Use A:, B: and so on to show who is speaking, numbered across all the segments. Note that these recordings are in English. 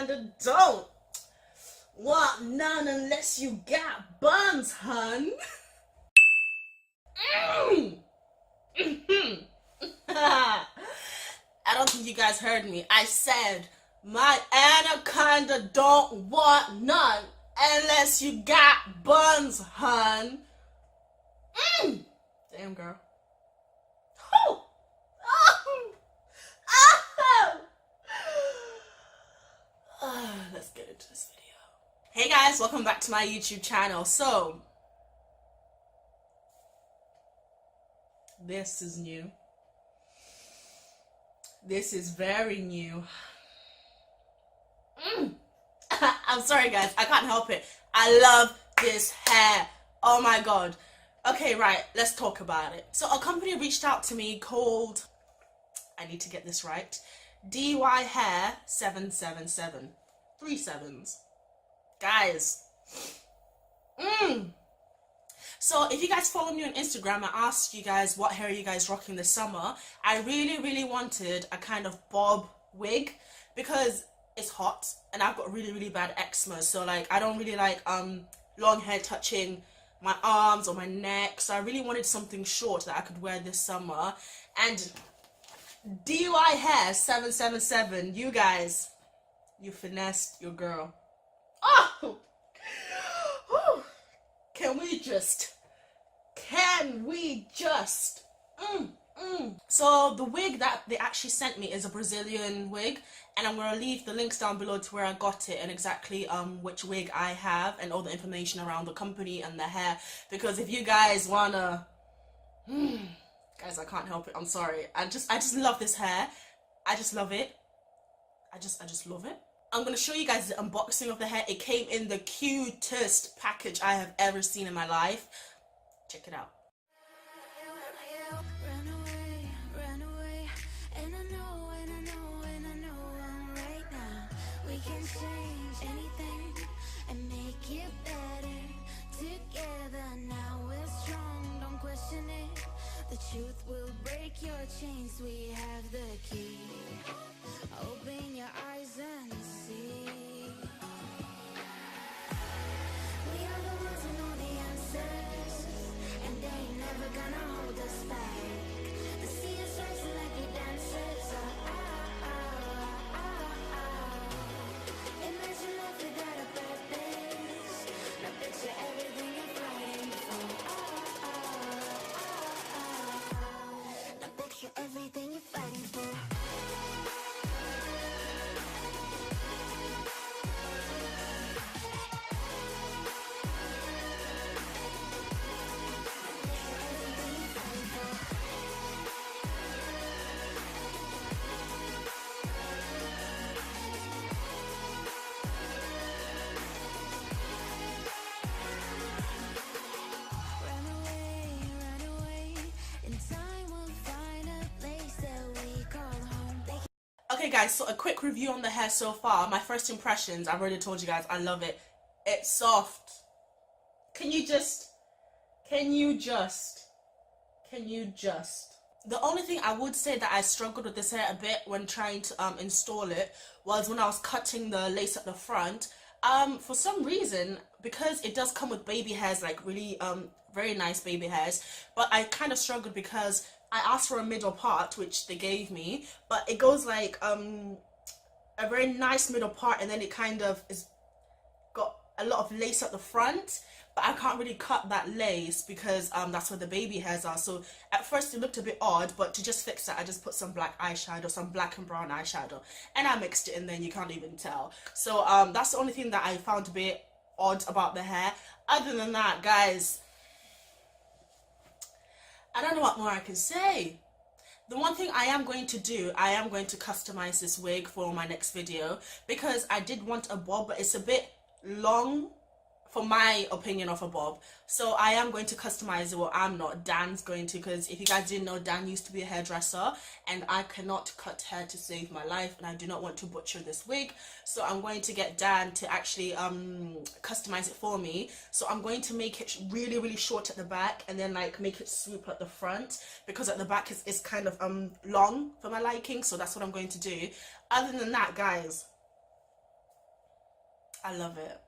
A: kinda don't want none unless you got buns, hun. I don't think you guys heard me. I said my anaconda don't want none unless you got buns, hun. Damn, girl. Oh. Oh. Oh. Let's get into this video. Hey guys, welcome back to my YouTube channel. So, this is new. This is very new. I'm sorry guys, I can't help it. I love this hair. Oh my god. Okay, right, let's talk about it. So a company reached out to me called, I need to get this right, DYHAIR777. 3 7s. Guys. So if you guys follow me on Instagram, I asked you guys what hair are you guys rocking this summer. I really wanted a kind of bob wig because it's hot and I've got really bad eczema, so like I don't really like long hair touching my arms or my neck, so I really wanted something short that I could wear this summer. And DYHAIR777, you guys, you finessed your girl. Oh, can we just So the wig that they actually sent me is a Brazilian wig, and I'm going to leave the links down below to where I got it and exactly which wig I have and all the information around the company and the hair, because if you guys wanna guys, I can't help it, I'm sorry, I just love this hair. I just love it. I just love it. I'm going to show you guys the unboxing of the hair. It came in the cutest package I have ever seen in my life. Check it out. We can change anything and make it better together. Now we're strong, don't question it. The truth will break your chains. We have the key. Open your eyes and see. We are the ones who know the answers, and they ain't never gonna hold us back. The sea is rising like we dancers. Imagine life without a purpose. Now picture everything you're fighting for. Now picture everything you're fighting for. Okay guys, so a quick review on the hair so far. My first impressions, I've already told you guys, I love it. It's soft. Can you just? The only thing I would say that I struggled with this hair a bit when trying to install it was when I was cutting the lace at the front. For some reason, because it does come with baby hairs, like really very nice baby hairs, but I kind of struggled because I asked for a middle part, which they gave me, but it goes like a very nice middle part, and then it kind of is got a lot of lace at the front, but I can't really cut that lace because that's where the baby hairs are. So at first it looked a bit odd, but to just fix that, I just put some black eyeshadow, some black and brown eyeshadow, and I mixed it in there, and you can't even tell. So that's the only thing that I found a bit odd about the hair. Other than that, guys, I don't know what more I can say. The one thing I am going to do, I am going to customize this wig for my next video, because I did want a bob, but it's a bit long for my opinion of a bob, so I am going to customize it. Well, I'm not, Dan's going to, because if you guys didn't know, Dan used to be a hairdresser and I cannot cut hair to save my life, and I do not want to butcher this wig, so I'm going to get Dan to actually customize it for me. So I'm going to make it really short at the back and then like make it swoop at the front, because at the back it's kind of long for my liking, so that's what I'm going to do. Other than that, guys, I love it.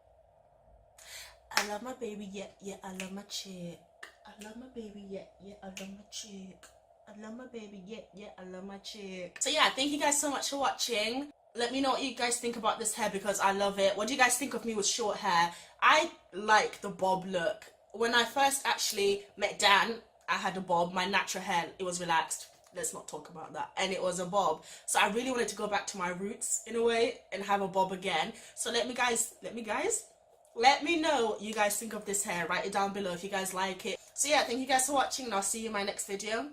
A: I love my baby, yeah, yeah, I love my chick. I love my baby, yeah, yeah, I love my chick. I love my baby, yeah, yeah, I love my chick. So yeah, thank you guys so much for watching. Let me know what you guys think about this hair because I love it. What do you guys think of me with short hair? I like the bob look. When I first actually met Dan, I had a bob, my natural hair, it was relaxed. Let's not talk about that. And it was a bob. So I really wanted to go back to my roots in a way and have a bob again. So let me know what you guys think of this hair. Write it down below if you guys like it. So yeah, thank you guys for watching and I'll see you in my next video.